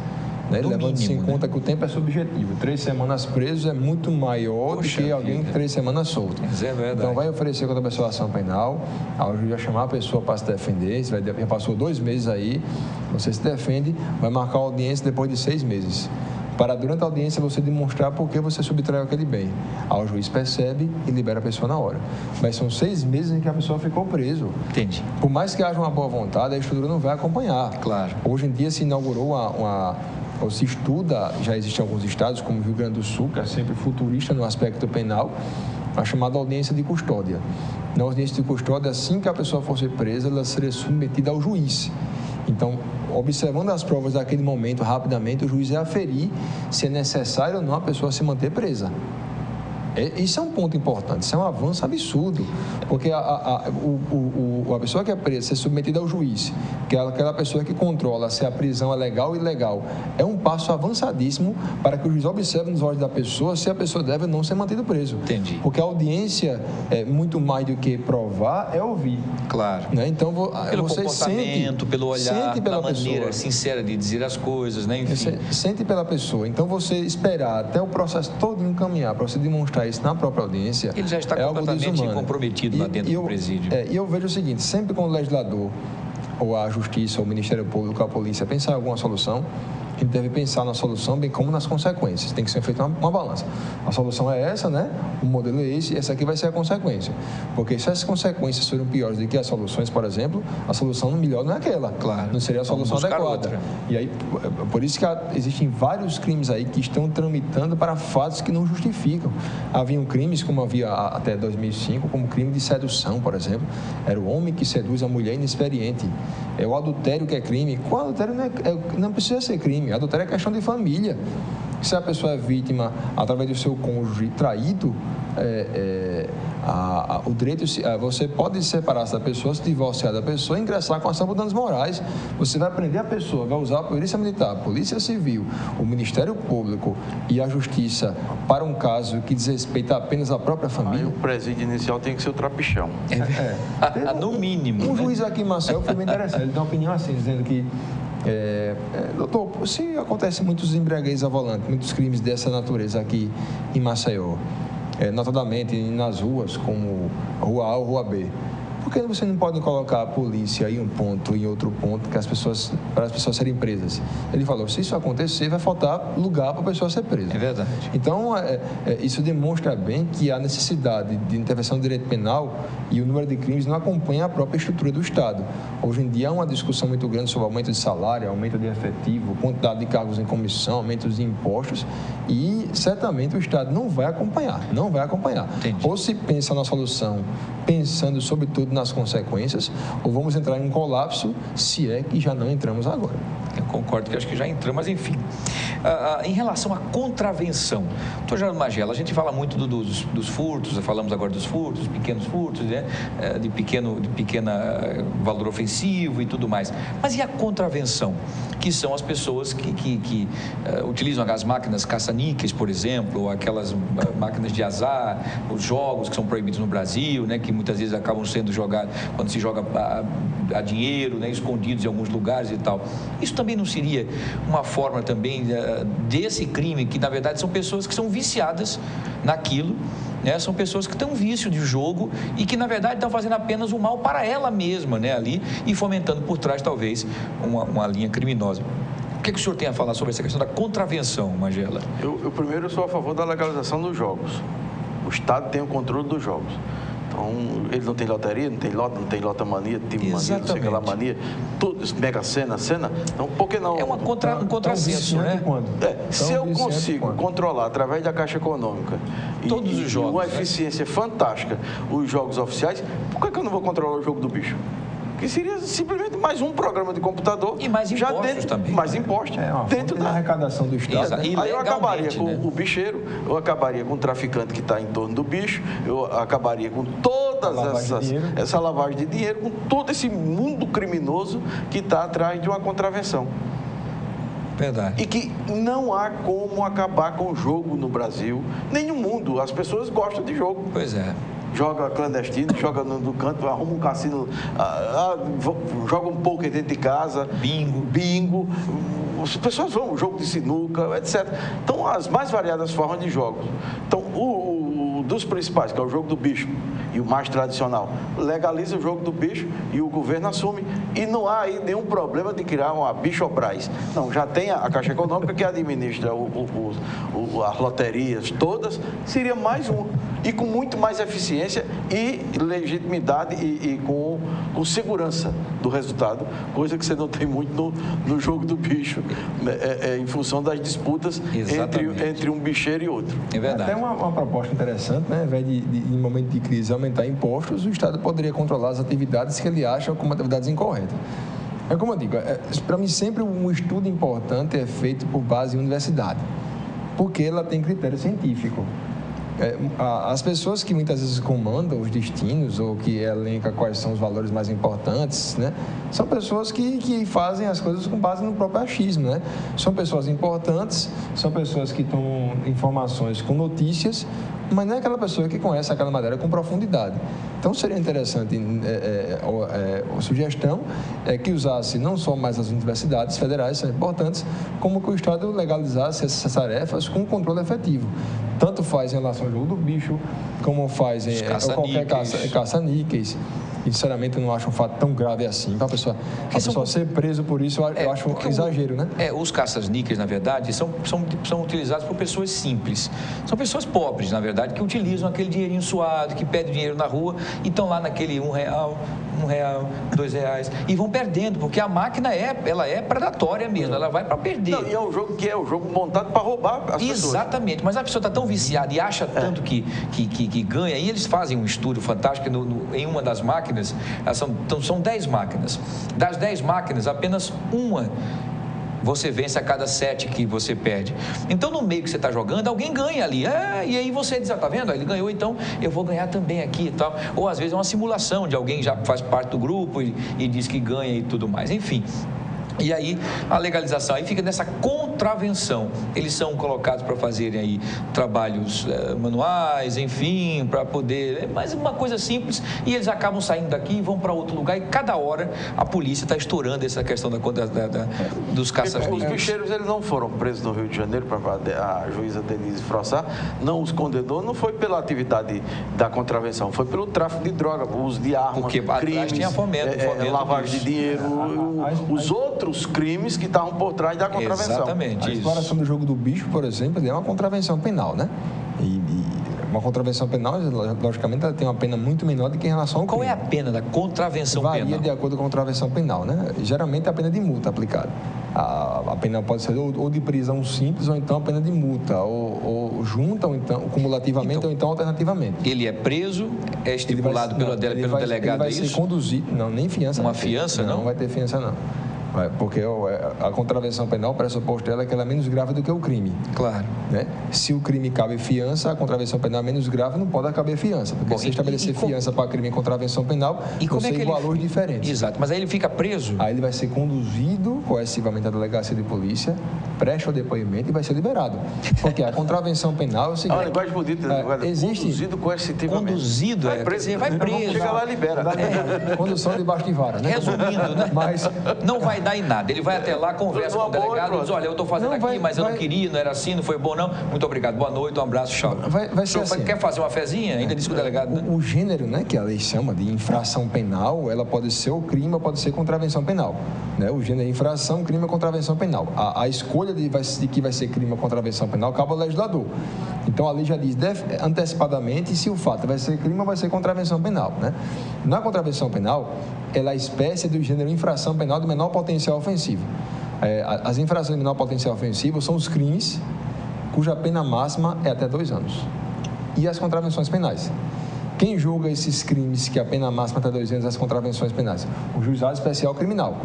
né? Levando-se em conta que o tempo é subjetivo. 3 semanas preso é muito maior do que alguém que 3 semanas solto. Isso é verdade. Então vai oferecer contra a pessoa ação penal, o juiz vai chamar a pessoa para se defender, já passou 2 meses aí, você se defende, vai marcar a audiência depois de 6 meses. Para durante a audiência você demonstrar por que você subtraiu aquele bem. Aí o juiz percebe e libera a pessoa na hora. Mas são 6 meses em que a pessoa ficou preso. Entendi. Por mais que haja uma boa vontade, a estrutura não vai acompanhar. Claro. Hoje em dia se inaugurou ou se estuda, já existem alguns estados, como o Rio Grande do Sul, que é sempre futurista no aspecto penal, a chamada audiência de custódia. Na audiência de custódia, assim que a pessoa fosse presa, ela seria submetida ao juiz. Então, observando as provas daquele momento, rapidamente, o juiz ia aferir se é necessário ou não a pessoa se manter presa. Isso é um ponto importante, isso é um avanço absurdo, porque a pessoa que é presa, ser submetida ao juiz, que é aquela pessoa que controla se a prisão é legal ou ilegal, é um passo avançadíssimo para que o juiz observe nos olhos da pessoa se a pessoa deve ou não ser mantida preso. Entendi. Porque a audiência, é muito mais do que provar, é ouvir. Claro. Né? Então, pelo você comportamento, pelo olhar, pela maneira sincera de dizer as coisas, né? Enfim. Você sente pela pessoa. Então, você esperar até o processo todo encaminhar para você demonstrar isso na própria audiência, ele já está completamente comprometido lá dentro do presídio. E eu vejo o seguinte, sempre quando o legislador, ou a Justiça, ou o Ministério Público, ou a Polícia pensar em alguma solução, a gente deve pensar na solução bem como nas consequências. Tem que ser feita uma balança. A solução é essa, né? O modelo é esse, e essa aqui vai ser a consequência. Porque se as consequências forem piores do que as soluções, por exemplo, a solução melhor não é aquela. Claro. Não seria a solução adequada. Outra. E aí, por isso que existem vários crimes aí que estão tramitando para fatos que não justificam. Haviam crimes, como havia até 2005, como crime de sedução, por exemplo. Era o homem que seduz a mulher inexperiente. É o adultério que é crime. O adultério não precisa ser crime. Adultério é questão de família. Se a pessoa é vítima através do seu cônjuge traído, o direito, você pode separar-se da pessoa, se divorciar da pessoa e ingressar com ação por danos morais. Você vai prender a pessoa, vai usar a polícia militar, a polícia civil, o Ministério Público e a Justiça para um caso que diz respeito apenas à própria família. Aí o presídio inicial tem que ser o trapichão. No mínimo. Um juiz aqui em Maceió foi bem interessante. Ele deu uma opinião assim, dizendo que doutor, se acontece muitos embriaguez ao volante, muitos crimes dessa natureza aqui em Maceió, notadamente nas ruas como Rua A ou Rua B, por que você não pode colocar a polícia em um ponto e em outro ponto para as pessoas serem presas? Ele falou, se isso acontecer, vai faltar lugar para a pessoa ser presa. É verdade. Então, isso demonstra bem que a necessidade de intervenção do direito penal e o número de crimes não acompanha a própria estrutura do Estado. Hoje em dia há uma discussão muito grande sobre aumento de salário, aumento de efetivo, quantidade de cargos em comissão, aumento de impostos e certamente o Estado não vai acompanhar. Entendi. Ou se pensa na solução pensando sobretudo nas consequências, ou vamos entrar em um colapso, se é que já não entramos agora. Eu concordo que acho que já entramos, mas enfim. Em relação à contravenção, doutor Geraldo Magela, a gente fala muito dos furtos, falamos agora dos furtos, pequenos furtos, né? de pequena valor ofensivo e tudo mais. Mas e a contravenção? Que são as pessoas que utilizam as máquinas caça-níqueis, por exemplo, ou aquelas máquinas de azar, os jogos que são proibidos no Brasil, né? Que muitas vezes acabam sendo jogados, quando se joga a dinheiro, né? Escondidos em alguns lugares e tal. Isso também não seria uma forma também desse crime, que na verdade são pessoas que são viciadas naquilo, né? São pessoas que têm um vício de jogo e que na verdade estão fazendo apenas o mal para ela mesma, né? Ali, e fomentando por trás talvez uma linha criminosa. O que o senhor tem a falar sobre essa questão da contravenção, Magela? Eu primeiro sou a favor da legalização dos jogos. O Estado tem o controle dos jogos. Então, ele não tem loteria, não tem lotomania, time mania, não sei o que lá, mania, tudo, mega cena. Então, por que não? É um contrassenso, né? Se eu consigo controlar através da Caixa Econômica todos os jogos, uma eficiência fantástica, os jogos oficiais, por que eu não vou controlar o jogo do bicho? que seria simplesmente mais um programa de computador. E mais impostos também. Mais impostos. Dentro da arrecadação do Estado. Aí eu acabaria com o bicheiro, eu acabaria com o traficante que está em torno do bicho, eu acabaria com todas essa lavagem de dinheiro, com todo esse mundo criminoso que está atrás de uma contravenção. Verdade. E que não há como acabar com o jogo no Brasil, nem no mundo. As pessoas gostam de jogo. Pois é. Joga clandestino, joga no canto, arruma um cassino, joga um poker dentro de casa. Bingo. As pessoas vão, jogo de sinuca, etc. Então, as mais variadas formas de jogos. Então, dos principais, que é o jogo do bicho e o mais tradicional, legaliza o jogo do bicho e o governo assume. E não há aí nenhum problema de criar uma Bichobras. Não, já tem a Caixa Econômica que administra as loterias todas, seria mais um. E com muito mais eficiência e legitimidade e com segurança do resultado, coisa que você não tem muito no jogo do bicho, em função das disputas entre um bicheiro e outro. É verdade. Até uma proposta interessante, né? Ao invés de, em momento de crise, aumentar impostos, o Estado poderia controlar as atividades que ele acha como atividades incorretas. É como eu digo, para mim sempre um estudo importante é feito por base em universidade, porque ela tem critério científico. As pessoas que muitas vezes comandam os destinos ou que elencam quais são os valores mais importantes, né, são pessoas que fazem as coisas com base no próprio achismo, né? São pessoas importantes, são pessoas que tomam informações com notícias, mas não é aquela pessoa que conhece aquela matéria com profundidade. Então, seria interessante, a sugestão é que usasse não só mais as universidades federais, são importantes, como que o Estado legalizasse essas tarefas com controle efetivo. Tanto faz em relação ao jogo do bicho, como faz em qualquer caça-níqueis. E, sinceramente, eu não acho um fato tão grave assim. Para a pessoa ser preso por isso, eu acho um exagero, né? Os caças-níqueis, na verdade, são utilizados por pessoas simples. São pessoas pobres, na verdade, que utilizam aquele dinheirinho suado, que pedem dinheiro na rua e estão lá naquele R$1, R$2, e vão perdendo, porque a máquina ela é predatória mesmo, ela vai para perder. Não, e é um jogo montado para roubar as pessoas. Exatamente, mas a pessoa está tão viciada e acha tanto que ganha, e eles fazem um estudo fantástico em uma das máquinas, são 10 máquinas. Das 10 máquinas, apenas uma você vence a cada 7 que você perde. Então, no meio que você está jogando, alguém ganha ali. E aí você diz, tá vendo? Ele ganhou, então eu vou ganhar também aqui e tal. Ou, às vezes, é uma simulação de alguém que já faz parte do grupo e diz que ganha e tudo mais. Enfim. E aí, a legalização, aí fica nessa contravenção. Eles são colocados para fazerem aí trabalhos manuais, enfim, para poder... Mas uma coisa simples, e eles acabam saindo daqui e vão para outro lugar, e cada hora a polícia está estourando essa questão dos caça-níqueis. Os bicheiros, eles não foram presos no Rio de Janeiro, a juíza Denise Frossá não os condenou, não foi pela atividade da contravenção, foi pelo tráfico de droga, o uso de armas, porque crimes, tinha fomento lavagem de dinheiro, os outros crimes que estavam por trás da contravenção. Exatamente. A exploração do jogo do bicho, por exemplo, é uma contravenção penal, né? E uma contravenção penal, logicamente, ela tem uma pena muito menor do que em relação ao crime. Qual é a pena da contravenção penal? Varia de acordo com a contravenção penal, né? Geralmente, a pena de multa aplicada. A pena pode ser ou de prisão simples, ou então a pena de multa, ou junta, ou então cumulativamente, ou então alternativamente. Ele é preso, é estipulado pelo delegado, ele vai ser conduzido, não, nem fiança. Uma fiança, não? Não vai ter fiança, não. Porque a contravenção penal, o pressuposto dela é que ela é menos grave do que o crime. Claro. Né? Se o crime cabe fiança, a contravenção penal é menos grave, não pode caber fiança. Porque se estabelecer fiança para crime e contravenção penal, você tem valores diferentes. Exato, mas aí ele fica preso? Aí ele vai ser conduzido coercivamente à delegacia de polícia, presta o depoimento e vai ser liberado. Porque a contravenção penal é o seguinte... Olha, linguagem bonita, existe... Conduzido coercitivamente. Conduzido, vai preso. Chega lá e libera. Condução debaixo de vara, né? Resumindo, né? Mas... Não vai dar em nada. Ele vai até lá, conversa com o delegado, diz, olha, eu estou fazendo aqui, mas eu não queria, não era assim, não foi bom não. Muito obrigado, boa noite, um abraço, tchau. Vai ser assim. Quer fazer uma fezinha? Ainda disse com o delegado, né? O gênero, né, que a lei chama de infração penal, ela pode ser o crime ou pode ser contravenção penal. Né? O gênero é infração, crime ou contravenção penal. A escolha de que vai ser crime ou contravenção penal cabe ao legislador. Então, a lei já diz antecipadamente se o fato vai ser crime ou vai ser contravenção penal. Né? Na contravenção penal, ela é a espécie do gênero infração penal de menor potencial ofensivo. As infrações de menor potencial ofensivo são os crimes cuja pena máxima é até 2 anos. E as contravenções penais. Quem julga esses crimes que a pena máxima até 2 anos, as contravenções penais? O Juizado Especial Criminal.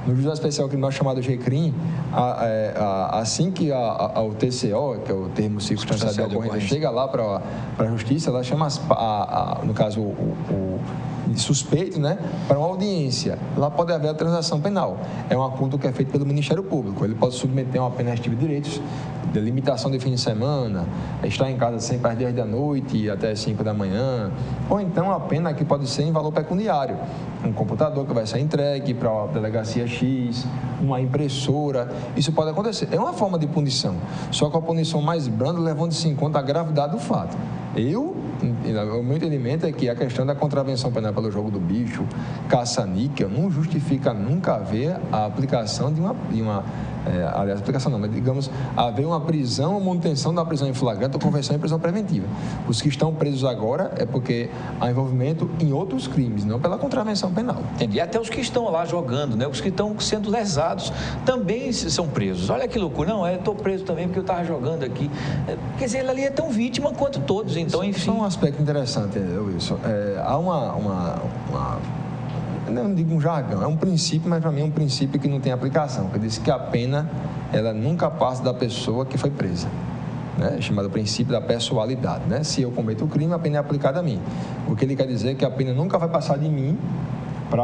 No Juizado Especial Criminal chamado GCRIM, assim que o TCO, que é o termo circunstanciado de ocorrência, chega lá para a Justiça, ela chama, no caso, o suspeito, né, para uma audiência. Lá pode haver a transação penal. É um acordo que é feito pelo Ministério Público. Ele pode submeter uma pena restritiva de direitos, de limitação de fim de semana, estar em casa sempre às 10 da noite até as 5 da manhã, ou então a pena que pode ser em valor pecuniário. Um computador que vai ser entregue para a delegacia X, uma impressora, isso pode acontecer. É uma forma de punição, só que a punição mais branda levando-se em conta a gravidade do fato. O meu entendimento é que a questão da contravenção penal pelo jogo do bicho, caça-níquel, não justifica nunca haver a aplicação de uma aliás, aplicação não, mas digamos, haver uma prisão ou manutenção da prisão em flagrante ou conversão em prisão preventiva. Os que estão presos agora é porque há envolvimento em outros crimes, não pela contravenção penal. Entendi. E até os que estão lá jogando, né? Os que estão sendo lesados também são presos. Olha que loucura. Não, eu estou preso também porque eu estava jogando aqui. Quer dizer, ele ali é tão vítima quanto todos. Então, enfim. Isso é um aspecto interessante, Wilson. Há não digo um jargão, é um princípio, mas para mim é um princípio que não tem aplicação, que diz que a pena, ela nunca passa da pessoa que foi presa, né? Chamado princípio da pessoalidade, né? Se eu cometo o crime, a pena é aplicada a mim. O que ele quer dizer é que a pena nunca vai passar de mim para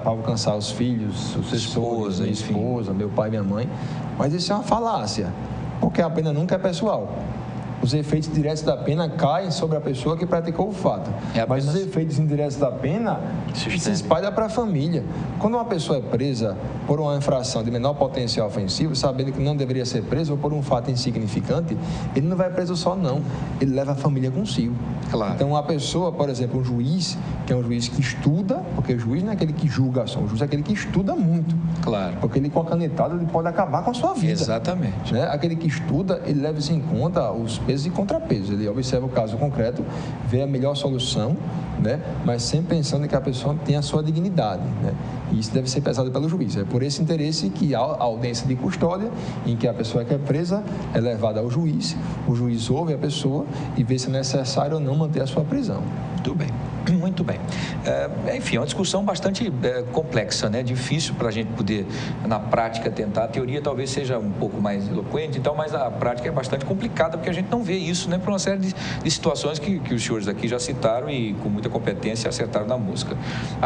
alcançar os filhos, os sucessores, minha esposa, meu pai, minha mãe, mas isso é uma falácia, porque a pena nunca é pessoal. Os efeitos diretos da pena caem sobre a pessoa que praticou o fato. Mas os efeitos indiretos da pena se espalham para a família. Quando uma pessoa é presa por uma infração de menor potencial ofensivo, sabendo que não deveria ser preso, ou por um fato insignificante, ele não vai preso só, não. Ele leva a família consigo. Claro. Então, uma pessoa, por exemplo, um juiz, que é um juiz que estuda, porque o juiz não é aquele que julga só, o juiz é aquele que estuda muito. Claro. Porque ele, com a canetada, ele pode acabar com a sua vida. Exatamente. Né? Aquele que estuda, ele leva isso em conta os pesos e contrapesos. Ele observa o caso concreto, vê a melhor solução, né? Mas sempre pensando que a pessoa tem a sua dignidade, né? E isso deve ser pesado pelo juiz. É por esse interesse que há a audiência de custódia, em que a pessoa que é presa é levada ao juiz, o juiz ouve a pessoa e vê se é necessário ou não manter a sua prisão. Muito bem. Muito bem. Enfim, é uma discussão bastante complexa, né? Difícil para a gente poder, na prática, tentar. A teoria talvez seja um pouco mais eloquente, então, mas a prática é bastante complicada, porque a gente não vê isso, né? Por uma série de situações que os senhores aqui já citaram e com muita competência acertaram na mosca.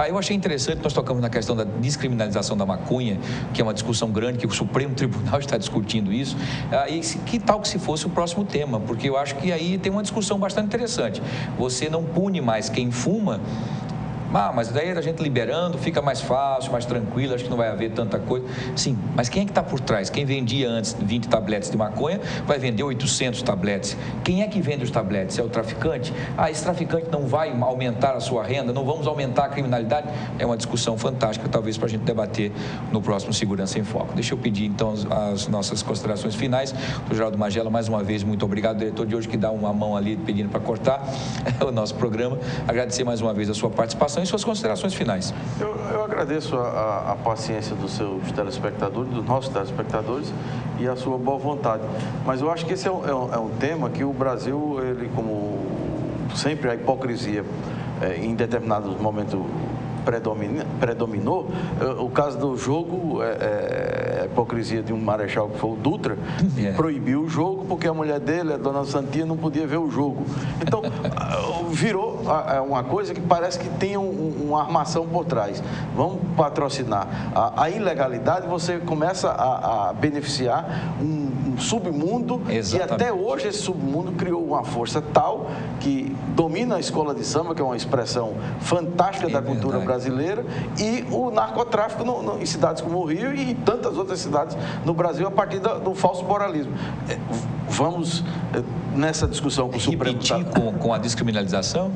Eu achei interessante, nós tocamos na questão da descriminalização da maconha, que é uma discussão grande, que o Supremo Tribunal está discutindo isso. E que tal que se fosse o próximo tema? Porque eu acho que aí tem uma discussão bastante interessante. Você não pune mais quem fuma, mas daí a gente liberando, fica mais fácil, mais tranquilo, acho que não vai haver tanta coisa. Sim, mas quem é que está por trás? Quem vendia antes 20 tabletes de maconha vai vender 800 tabletes. Quem é que vende os tabletes? É o traficante? Esse traficante não vai aumentar a sua renda? Não vamos aumentar a criminalidade? É uma discussão fantástica, talvez, para a gente debater no próximo Segurança em Foco. Deixa eu pedir, então, as nossas considerações finais. Doutor Geraldo Magela, mais uma vez, muito obrigado. O diretor de hoje que dá uma mão ali pedindo para cortar o nosso programa. Agradecer mais uma vez a sua participação e suas considerações finais. Eu agradeço a paciência dos seus telespectadores, dos nossos telespectadores e a sua boa vontade. Mas eu acho que esse é um tema que o Brasil, ele, como sempre, a hipocrisia em determinados momentos predominou. O caso do jogo, a hipocrisia de um marechal que foi o Dutra, proibiu o jogo porque a mulher dele, a dona Santinha, não podia ver o jogo. Então, virou uma coisa que parece que tem uma armação por trás. Vamos patrocinar. A ilegalidade, você começa a beneficiar um submundo. Exatamente. E até hoje esse submundo criou uma força tal que domina a escola de samba, que é uma expressão fantástica da cultura brasileira, e o narcotráfico em cidades como o Rio e tantas outras cidades no Brasil a partir do falso moralismo. Vamos nessa discussão com o Supremo... Repetir com a descriminalização?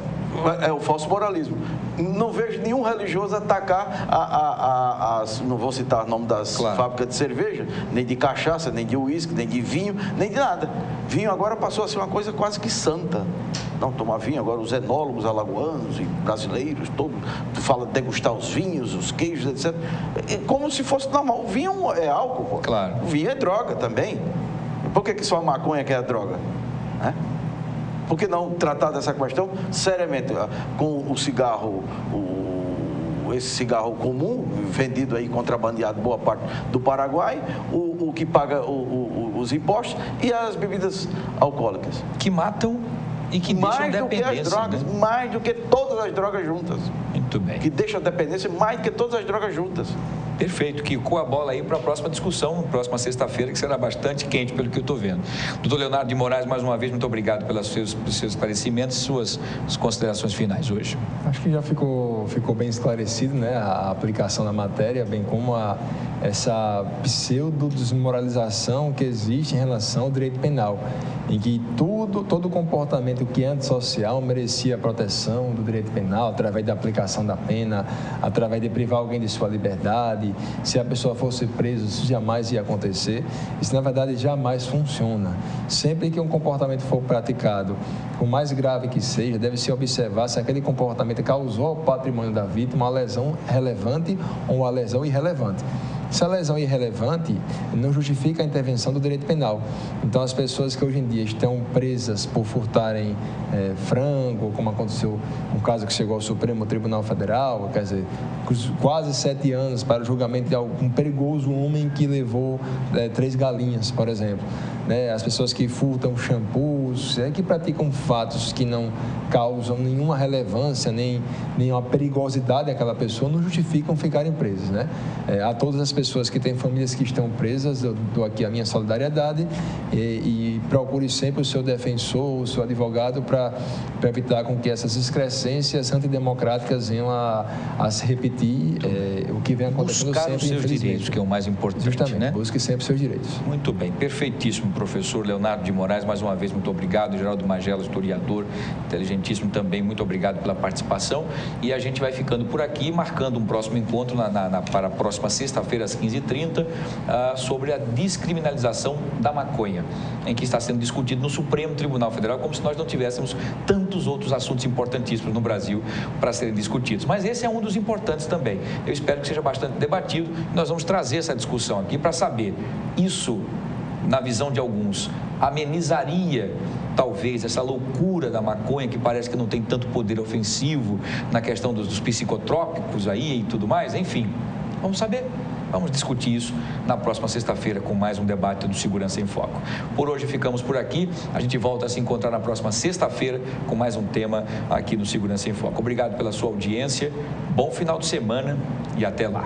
É o falso moralismo. Não vejo nenhum religioso atacar não vou citar o nome das fábricas de cerveja, nem de cachaça, nem de uísque, nem de vinho, nem de nada. Vinho agora passou a ser uma coisa quase que santa. Não tomar vinho, agora os enólogos alagoanos e brasileiros, tu fala de degustar os vinhos, os queijos, etc. É como se fosse normal. O vinho é álcool, pô. Claro. O vinho é droga também. Por que só a maconha que é a droga? Por que não tratar dessa questão seriamente? Com o cigarro, esse cigarro comum, vendido aí, contrabandeado boa parte do Paraguai, o que paga os impostos e as bebidas alcoólicas. Que matam e que deixam dependência. Mais do que as drogas, né? Mais do que todas as drogas juntas. Muito bem. Que deixam a dependência mais do que todas as drogas juntas. Perfeito, quicou a bola aí para a próxima discussão, próxima sexta-feira, que será bastante quente, pelo que eu estou vendo. Doutor Leonardo de Moraes, mais uma vez, muito obrigado pelos seus esclarecimentos e suas considerações finais hoje. Acho que já ficou bem esclarecido, né, a aplicação da matéria, bem como essa pseudo-desmoralização que existe em relação ao direito penal, em que todo comportamento que é antissocial merecia a proteção do direito penal, através da aplicação da pena, através de privar alguém de sua liberdade. Se a pessoa fosse presa, isso jamais ia acontecer. Isso, na verdade, jamais funciona. Sempre que um comportamento for praticado, por mais grave que seja, deve-se observar se aquele comportamento causou ao patrimônio da vítima uma lesão relevante ou uma lesão irrelevante. Se a lesão é irrelevante, não justifica a intervenção do direito penal. Então, as pessoas que hoje em dia estão presas por furtarem frango, como aconteceu um caso que chegou ao Supremo Tribunal Federal, quer dizer, quase 7 anos para o julgamento de um perigoso homem que levou 3 galinhas, por exemplo. As pessoas que furtam shampoos, que praticam fatos que não causam nenhuma relevância, nem uma perigosidade àquela pessoa, não justificam ficarem presas, né? A todas as pessoas que têm famílias que estão presas, eu dou aqui a minha solidariedade e procure sempre o seu defensor, o seu advogado, para evitar com que essas excrescências antidemocráticas venham a se repetir, o que vem acontecendo buscar sempre, os seus direitos, que é o mais importante. Justamente, né? Busque sempre seus direitos. Muito bem, perfeitíssimo, professor Leonardo de Moraes, mais uma vez, muito obrigado. Geraldo Magela, historiador, inteligentíssimo também, muito obrigado pela participação. E a gente vai ficando por aqui, marcando um próximo encontro para a próxima sexta-feira, às 15h30, sobre a descriminalização da maconha, em que está sendo discutido no Supremo Tribunal Federal, como se nós não tivéssemos tantos outros assuntos importantíssimos no Brasil para serem discutidos. Mas esse é um dos importantes também. Eu espero que seja bastante debatido. Nós vamos trazer essa discussão aqui para saber, isso, na visão de alguns, amenizaria talvez essa loucura da maconha, que parece que não tem tanto poder ofensivo na questão dos psicotrópicos aí e tudo mais, enfim, vamos saber. Vamos discutir isso na próxima sexta-feira com mais um debate do Segurança em Foco. Por hoje ficamos por aqui, a gente volta a se encontrar na próxima sexta-feira com mais um tema aqui no Segurança em Foco. Obrigado pela sua audiência, bom final de semana e até lá.